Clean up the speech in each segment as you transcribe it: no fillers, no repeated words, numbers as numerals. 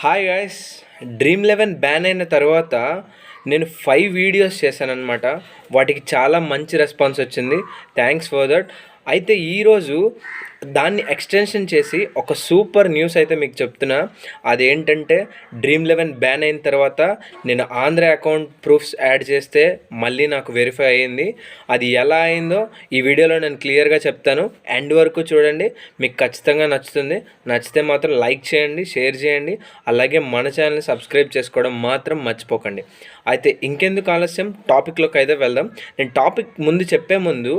Hi guys, డ్రీమ్11 ban అయిన తర్వాత నేను 5 వీడియోస్ చేశానన్నమాట. వాటికి చాలా మంచి రెస్పాన్స్ వచ్చింది. Thanks for that. అయితే ఈరోజు దాన్ని ఎక్స్టెన్షన్ చేసి ఒక సూపర్ న్యూస్ అయితే మీకు చెప్తున్నా. అదేంటంటే డ్రీమ్11 బ్యాన్ అయిన తర్వాత నేను ఆంధ్ర అకౌంట్ ప్రూఫ్స్ యాడ్ చేస్తే మళ్ళీ నాకు వెరిఫై అయ్యింది. అది ఎలా అయిందో ఈ వీడియోలో నేను క్లియర్గా చెప్తాను. ఎండ్ వరకు చూడండి, మీకు ఖచ్చితంగా నచ్చుతుంది. నచ్చితే మాత్రం లైక్ చేయండి, షేర్ చేయండి, అలాగే మన ఛానల్ని సబ్స్క్రైబ్ చేసుకోవడం మాత్రం మర్చిపోకండి. అయితే ఇంకెందుకు ఆలస్యం, టాపిక్లోకి అయితే వెళ్దాం. నేను టాపిక్ ముందు చెప్పే ముందు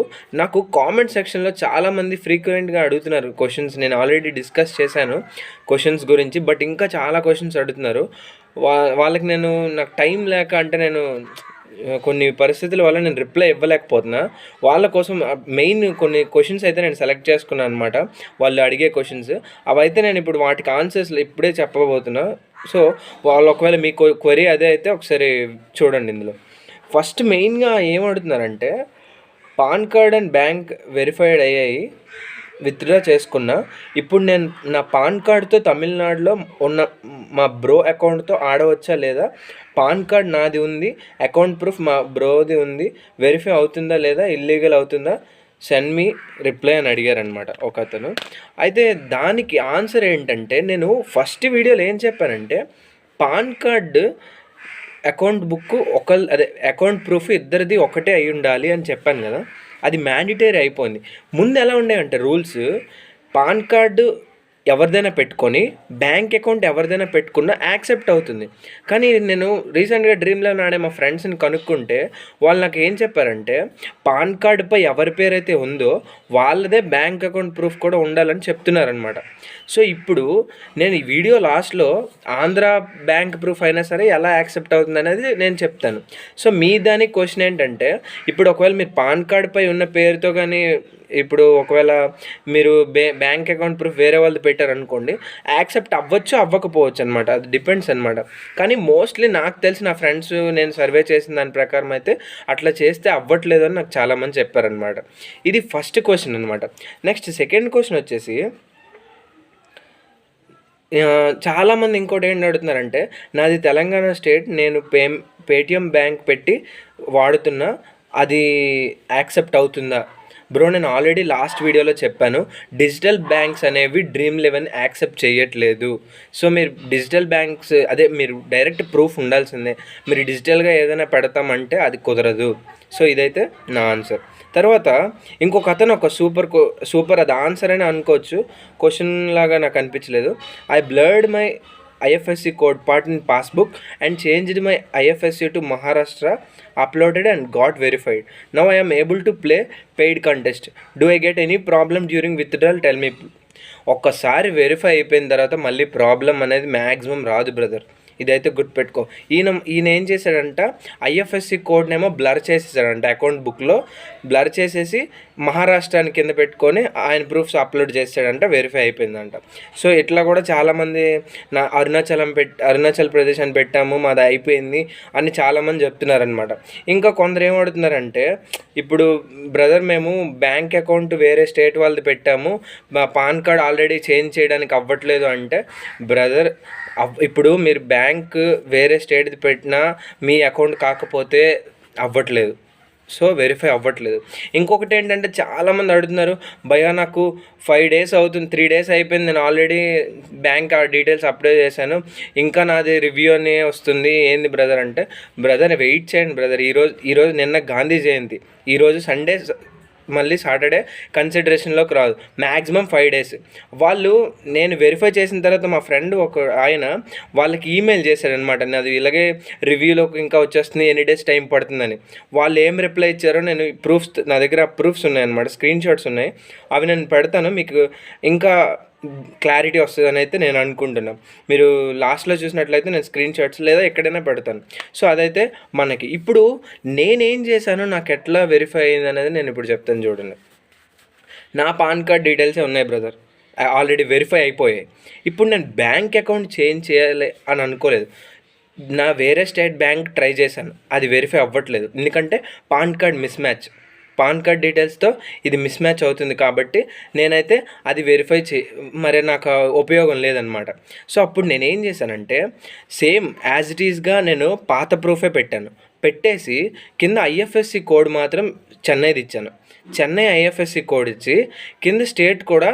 నాకు కామెంట్ సెక్షన్లో చాలామంది ఫ్రీక్వెంట్గా అడుగుతున్నారు క్వశ్చన్స్. నేను ఆల్రెడీ డిస్కస్ చేశాను క్వశ్చన్స్ గురించి, బట్ ఇంకా చాలా క్వశ్చన్స్ అడుగుతున్నారు. వాళ్ళకి నాకు టైం లేక, అంటే నేను కొన్ని పరిస్థితుల వల్ల నేను రిప్లై ఇవ్వలేకపోతున్నా. వాళ్ళ కోసం మెయిన్ కొన్ని క్వశ్చన్స్ అయితే నేను సెలెక్ట్ చేసుకున్నాను అనమాట. వాళ్ళు అడిగే క్వశ్చన్స్ అవైతే నేను ఇప్పుడు వాటికి ఆన్సర్స్ ఇప్పుడే చెప్పబోతున్నా. సో వాళ్ళు ఒకవేళ మీ క్వరీ అదే అయితే ఒకసారి చూడండి. ఇందులో ఫస్ట్ మెయిన్గా ఏమడుగుతున్నారంటే, PAN card and bank verified అయ్యాయి, విత్డ్రా చేసుకున్నా. ఇప్పుడు నేను నా పాన్ కార్డ్తో తమిళనాడులో ఉన్న మా బ్రో అకౌంట్తో ఆడవచ్చా లేదా? పాన్ కార్డ్ నాది ఉంది, అకౌంట్ ప్రూఫ్ మా బ్రోది ఉంది, వెరిఫై అవుతుందా లేదా, ఇల్లీగల్ అవుతుందా, సెండ్ మీ రిప్లై అని అడిగారనమాట ఒక అతను. అయితే దానికి ఆన్సర్ ఏంటంటే, నేను ఫస్ట్ వీడియోలో ఏం చెప్పానంటే, pan card account book account proof ఇద్దరిది ఒకటే అయి ఉండాలి అని చెప్పాను కదా. అది మ్యాండిటరీ అయిపోయింది. ముందు ఎలా ఉండేవంటే రూల్స్, పాన్ కార్డు ఎవరిదైనా పెట్టుకొని బ్యాంక్ అకౌంట్ ఎవరిదైనా పెట్టుకున్నా యాక్సెప్ట్ అవుతుంది. కానీ నేను రీసెంట్గా డ్రీమ్11 ఆడే మా ఫ్రెండ్స్ని కనుక్కుంటే వాళ్ళు నాకు ఏం చెప్పారంటే, పాన్ కార్డుపై ఎవరి పేరైతే ఉందో వాళ్ళదే బ్యాంక్ అకౌంట్ ప్రూఫ్ కూడా ఉండాలని చెప్తున్నారనమాట. సో ఇప్పుడు నేను ఈ వీడియో లాస్ట్లో ఆంధ్ర బ్యాంక్ ప్రూఫ్ అయినా సరే ఎలా యాక్సెప్ట్ అవుతుంది అనేది నేను చెప్తాను. సో మీ దానికి క్వశ్చన్ ఏంటంటే, ఇప్పుడు ఒకవేళ మీరు పాన్ కార్డుపై ఉన్న పేరుతో కానీ, ఇప్పుడు ఒకవేళ మీరు బ్యాంక్ అకౌంట్ ప్రూఫ్ వేరే వాళ్ళు పెట్టారనుకోండి, యాక్సెప్ట్ అవ్వచ్చు అవ్వకపోవచ్చు అనమాట. అది డిపెండ్స్ అనమాట. కానీ మోస్ట్లీ నాకు తెలిసి నా ఫ్రెండ్స్ నేను సర్వే చేసిన దాని ప్రకారం అయితే అట్లా చేస్తే అవ్వట్లేదు అని నాకు చాలామంది చెప్పారనమాట. ఇది ఫస్ట్ క్వశ్చన్ అనమాట. నెక్స్ట్ సెకండ్ క్వశ్చన్ వచ్చేసి, చాలామంది ఇంకోటి ఏంటి అడుగుతున్నారంటే, నాది తెలంగాణ స్టేట్, నేను పేటిఎం బ్యాంక్ పెట్టి వాడుతున్నా, అది యాక్సెప్ట్ అవుతుందా? బ్రో, నేను ఆల్రెడీ లాస్ట్ వీడియోలో చెప్పాను, డిజిటల్ బ్యాంక్స్ అనేవి డ్రీమ్11 యాక్సెప్ట్ చేయట్లేదు. సో మీరు డిజిటల్ బ్యాంక్స్ మీరు డైరెక్ట్ ప్రూఫ్ ఉండాల్సిందే. మీరు డిజిటల్గా ఏదైనా పెడతామంటే అది కుదరదు. సో ఇదైతే నా ఆన్సర్. తర్వాత ఇంకొక అతను ఒక సూపర్ అది ఆన్సర్ అని అనుకోవచ్చు, క్వశ్చన్ లాగా నాకు అనిపించలేదు. I blurred my IFSC code part in passbook and changed my IFSC to Maharashtra, uploaded and got verified. Now I am able to play paid contest. Do I get any problem during withdrawal? Tell me. ఒక్కసారి verify అయిపోయిన తర్వాత మళ్ళీ problem అనేది maximum రాదు brother. ఇదైతే గుర్తుపెట్టుకో. ఈయన ఏం చేశాడంట, IFSC కోడ్నేమో బ్లర్ చేసేసాడంట, అకౌంట్ బుక్లో బ్లర్ చేసేసి మహారాష్ట్రాని కింద పెట్టుకొని ఆయన ప్రూఫ్స్ అప్లోడ్ చేసాడంట, వెరిఫై అయిపోయిందంట. సో ఇట్లా కూడా చాలామంది అరుణాచల్ ప్రదేశ్ అని పెట్టాము, మాది అయిపోయింది అని చాలామంది చెప్తున్నారనమాట. ఇంకా కొందరు ఏమడుతున్నారంటే, ఇప్పుడు బ్రదర్ మేము బ్యాంక్ అకౌంట్ వేరే స్టేట్ వాళ్ళది పెట్టాము, మా పాన్ కార్డ్ ఆల్రెడీ చేంజ్ చేయడానికి అవ్వట్లేదు అంటే, బ్రదర్ ఇప్పుడు మీరు బ్యాంక్ వేరే స్టేట్ది పెట్టినా మీ అకౌంట్ కాకపోతే అవ్వట్లేదు. సో వెరిఫై అవ్వట్లేదు. ఇంకొకటి ఏంటంటే, చాలామంది అడుగుతున్నారు, భయ్యా నాకు 5 days అవుతుంది, 3 days అయిపోయింది, నేను ఆల్రెడీ బ్యాంక్ డీటెయిల్స్ అప్డేట్ చేశాను, ఇంకా నాది రివ్యూ అని వస్తుంది, ఏంది బ్రదర్ అంటే, బ్రదర్ వెయిట్ చేయండి బ్రదర్. ఈరోజు నిన్న గాంధీ జయంతి, ఈరోజు సండే, మళ్ళీ సాటర్డే కన్సిడరేషన్లోకి రాదు, మ్యాక్సిమం 5 days. వాళ్ళు నేను వెరిఫై చేసిన తర్వాత మా ఫ్రెండ్ ఆయన వాళ్ళకి ఈమెయిల్ చేశాడనమాట, నాది ఇలాగే రివ్యూలోకి ఇంకా వచ్చేస్తుంది, ఎన్ని డేస్ టైం పడుతుందని. వాళ్ళు ఏం రిప్లై ఇచ్చారో నేను ప్రూఫ్స్, నా దగ్గర ప్రూఫ్స్ ఉన్నాయన్నమాట, స్క్రీన్ షాట్స్ ఉన్నాయి, అవి నేను పెడతాను, మీకు ఇంకా క్లారిటీ వస్తుందని అయితే నేను అనుకుంటున్నాను. మీరు లాస్ట్లో చూసినట్లయితే నేను స్క్రీన్ షాట్స్ లేదా ఎక్కడైనా పెడతాను. సో అదైతే మనకి ఇప్పుడు నేనేం చేశానో నాకు ఎట్లా వెరిఫై అయింది అనేది నేను ఇప్పుడు చెప్తాను చూడండి. నా పాన్ కార్డ్ డీటెయిల్సే ఉన్నాయి బ్రదర్, ఆల్రెడీ వెరిఫై అయిపోయాయి. ఇప్పుడు నేను బ్యాంక్ అకౌంట్ చేంజ్ చేయాలి అని అనుకోలేదు, నా వేరే స్టేట్ బ్యాంక్ ట్రై చేశాను, అది వెరిఫై అవ్వట్లేదు, ఎందుకంటే PAN card mismatch. PAN card డీటెయిల్స్తో ఇది మిస్ మ్యాచ్ అవుతుంది కాబట్టి నేనైతే అది వెరిఫై మరి నాకు ఉపయోగం లేదనమాట. సో అప్పుడు నేనేం చేశానంటే సేమ్ యాజ్ ఇట్ ఈస్గా నేను పాత ప్రూఫే పెట్టేసి కింద ఐఎఫ్ఎస్సి కోడ్ మాత్రం చెన్నైది ఇచ్చాను. చెన్నై ఐఎఫ్ఎస్సి కోడ్ ఇచ్చి కింద స్టేట్ కూడా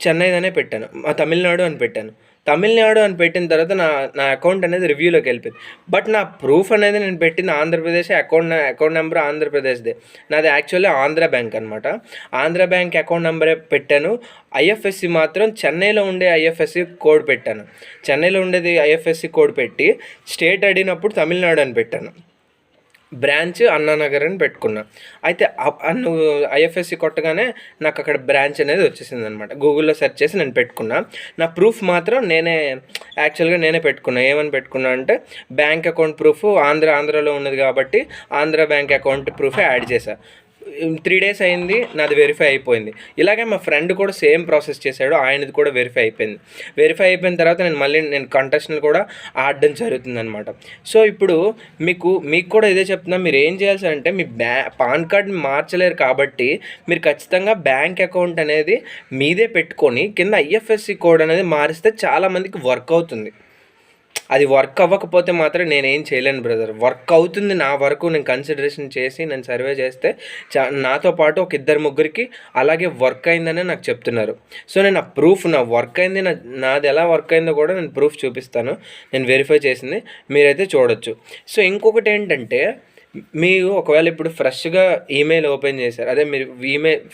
చెన్నైదనే పెట్టాను, తమిళనాడు అని పెట్టాను. తమిళనాడు అని పెట్టిన తర్వాత నా అకౌంట్ అనేది రివ్యూలోకి వెళ్ళిపోయింది. బట్ నా ప్రూఫ్ అనేది నేను పెట్టింది ఆంధ్రప్రదేశ్, అకౌంట్ నెంబర్ ఆంధ్రప్రదేశ్దే. నాది యాక్చువల్లీ ఆంధ్ర బ్యాంక్ అనమాట. ఆంధ్ర బ్యాంక్ అకౌంట్ నెంబరే పెట్టాను. ఐఎఫ్ఎస్సి మాత్రం చెన్నైలో ఉండే ఐఎఫ్ఎస్సి కోడ్ పెట్టాను. చెన్నైలో ఉండేది ఐఎఫ్ఎస్సి కోడ్ పెట్టి స్టేట్ అడిగినప్పుడు తమిళనాడు అని పెట్టాను. బ్రాంచ్ అన్నానగర్ అని పెట్టుకున్నా. అయితే నువ్వు ఐఎఫ్ఎస్సి కొట్టగానే నాకు అక్కడ బ్రాంచ్ అనేది వచ్చేసింది అనమాట. గూగుల్లో సెర్చ్ చేసి నేను పెట్టుకున్నా. నా ప్రూఫ్ మాత్రం యాక్చువల్గా నేనే పెట్టుకున్నా. ఏమని పెట్టుకున్నా అంటే బ్యాంక్ అకౌంట్ ప్రూఫ్ ఆంధ్రాలో ఉన్నది కాబట్టి ఆంధ్ర బ్యాంక్ అకౌంట్ ప్రూఫే యాడ్ చేశా. 3 days అయింది, నాది వెరిఫై అయిపోయింది. ఇలాగే మా ఫ్రెండ్ కూడా సేమ్ ప్రాసెస్ చేశాడు, ఆయనది కూడా వెరిఫై అయిపోయింది. వెరిఫై అయిపోయిన తర్వాత నేను కంటెస్ట్ని కూడా ఆడడం జరుగుతుంది అనమాట. సో ఇప్పుడు మీకు కూడా ఇదే చెప్తున్నా, మీరు ఏం చేయాల్సి అంటే మీ పాన్ కార్డ్ని మార్చలేరు కాబట్టి మీరు ఖచ్చితంగా బ్యాంక్ అకౌంట్ అనేది మీదే పెట్టుకొని కింద ఐఎఫ్ఎస్సి కోడ్ అనేది మారిస్తే చాలామందికి వర్క్ అవుతుంది. అది వర్క్ అవ్వకపోతే మాత్రం నేనేం చేయలేను బ్రదర్. వర్క్ అవుతుంది నా వరకు నేను కన్సిడరేషన్ చేసి నేను సర్వే చేస్తే నాతో పాటు ఒక 2-3 అలాగే వర్క్ అయిందనే నాకు చెప్తున్నారు. సో నేను ఆ ప్రూఫ్ నా వర్క్ అయింది, నాది ఎలా వర్క్ అయిందో కూడా నేను ప్రూఫ్ చూపిస్తాను. నేను వెరిఫై చేసింది మీరైతే చూడొచ్చు. సో ఇంకొకటి ఏంటంటే మీరు ఒకవేళ ఇప్పుడు ఫ్రెష్గా ఈమెయిల్ ఓపెన్ చేశారు, అదే మీరు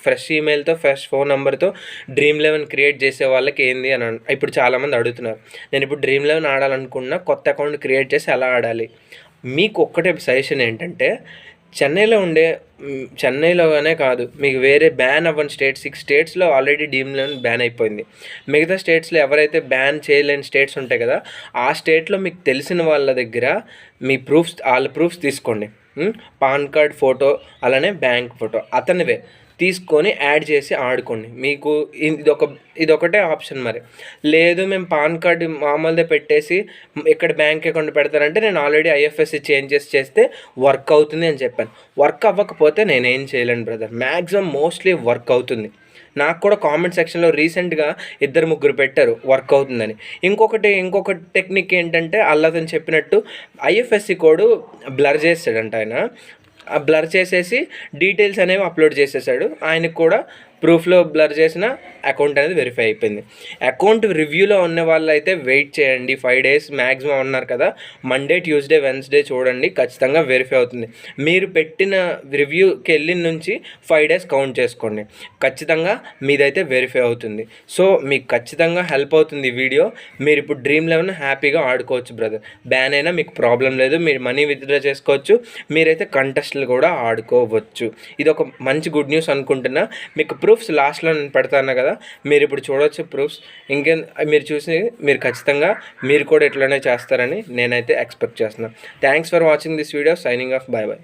ఫ్రెష్ ఈమెయిల్తో ఫ్రెష్ ఫోన్ నెంబర్తో Dream11 క్రియేట్ చేసే వాళ్ళకి ఏంది అని ఇప్పుడు చాలామంది అడుగుతున్నారు. నేను ఇప్పుడు Dream11 ఆడాలనుకున్నా, కొత్త అకౌంట్ క్రియేట్ చేసి ఎలా ఆడాలి? మీకు ఒక్కటే సజెషన్ ఏంటంటే చెన్నైలోనే కాదు, మీకు వేరే బ్యాన్ అవ్వని 6 స్టేట్స్లో ఆల్రెడీ Dream11 బ్యాన్ అయిపోయింది. మిగతా స్టేట్స్లో ఎవరైతే బ్యాన్ చేయలేని స్టేట్స్ ఉంటాయి కదా, ఆ స్టేట్లో మీకు తెలిసిన వాళ్ళ దగ్గర వాళ్ళ ప్రూఫ్స్ తీసుకోండి. పాన్ కార్డ్ ఫోటో అలానే బ్యాంక్ ఫోటో అతనివే తీసుకొని యాడ్ చేసి ఆడుకోండి. మీకు ఇదొకటే ఆప్షన్. మరి లేదు మేము పాన్ కార్డు మామూలుదే పెట్టేసి ఇక్కడ బ్యాంక్ అకౌంట్ పెడతారంటే నేను ఆల్రెడీ ఐఎఫ్ఎస్సి చేంజెస్ చేస్తే వర్క్ అవుతుంది అని చెప్పాను. వర్క్ అవ్వకపోతే నేనేం చేయలేను బ్రదర్. మ్యాక్సిమం మోస్ట్లీ వర్క్ అవుతుంది. నాకు కూడా కామెంట్ సెక్షన్లో రీసెంట్గా 2-3 పెట్టారు వర్క్ అవుతుందని. ఇంకొక టెక్నిక్ ఏంటంటే అతను చెప్పినట్టు ఐఎఫ్ఎస్సి కోడ్ బ్లర్ చేస్తాడంట ఆయన. ఆ బ్లర్ చేసేసి డీటెయిల్స్ అనేవి అప్లోడ్ చేసేసాడు. ఆయనకు కూడా ప్రూఫ్లో బ్లర్ చేసిన అకౌంట్ అనేది వెరిఫై అయిపోయింది. అకౌంట్ రివ్యూలో ఉన్న వాళ్ళు అయితే వెయిట్ చేయండి, 5 days మ్యాక్సిమం అన్నారు కదా. మండే, ట్యూస్డే, వెన్స్డే చూడండి, ఖచ్చితంగా వెరిఫై అవుతుంది. మీరు పెట్టిన రివ్యూకి వెళ్ళిన నుంచి 5 days కౌంట్ చేసుకోండి, ఖచ్చితంగా మీదైతే వెరిఫై అవుతుంది. సో మీకు ఖచ్చితంగా హెల్ప్ అవుతుంది ఈ వీడియో. మీరు ఇప్పుడు Dream11 హ్యాపీగా ఆడుకోవచ్చు బ్రదర్. బ్యాన్ అయినా మీకు ప్రాబ్లం లేదు, మీరు మనీ విత్డ్రా చేసుకోవచ్చు, మీరైతే కంటెస్ట్లు కూడా ఆడుకోవచ్చు. ఇది ఒక మంచి గుడ్ న్యూస్ అనుకుంటున్నా. మీకు ప్రూఫ్స్ లాస్ట్లో నేను పెడతాను కదా, మీరు ఇప్పుడు చూడవచ్చు ప్రూఫ్స్. మీరు చూసి మీరు ఖచ్చితంగా మీరు కూడా ఇట్లానే చేస్తారని నేనైతే ఎక్స్పెక్ట్ చేస్తున్నాను. Thanks for watching this video. Signing off. By by.